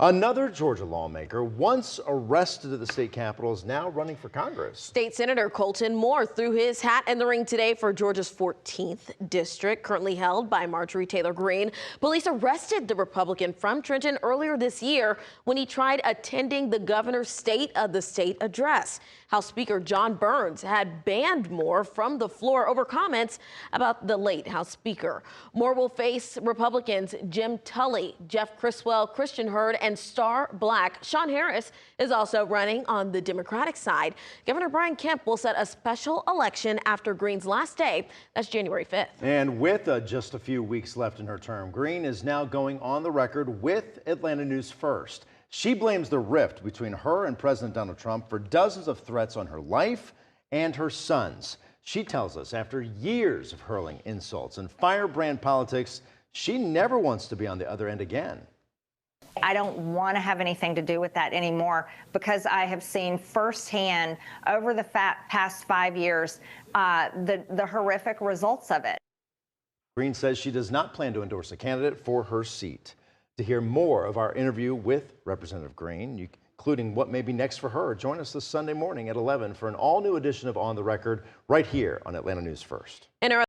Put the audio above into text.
Another Georgia lawmaker, once arrested at the state capitol, is now running for Congress. State Senator Colton Moore threw his hat in the ring today for Georgia's 14th district, currently held by Marjorie Taylor Greene. Police arrested the Republican from Trenton earlier this year when he tried attending the governor's State of the State address. House Speaker John Burns had banned Moore from the floor over comments about the late House Speaker. Moore will face Republicans Jim Tully, Jeff Criswell, Christian Hurd, and Star Black. Sean Harris is also running on the Democratic side. Governor Brian Kemp will set a special election after Greene's last day. That's January 5th. And with just a few weeks left in her term, Greene is now going on the record with Atlanta News First. She blames the rift between her and President Donald Trump for dozens of threats on her life and her sons. She tells us after years of hurling insults and firebrand politics, she never wants to be on the other end again. I don't want to have anything to do with that anymore because I have seen firsthand over the past 5 years the horrific results of it. Greene says she does not plan to endorse a candidate for her seat. To hear more of our interview with Representative Greene, including what may be next for her, join us this Sunday morning at 11 for an all-new edition of On the Record right here on Atlanta News First.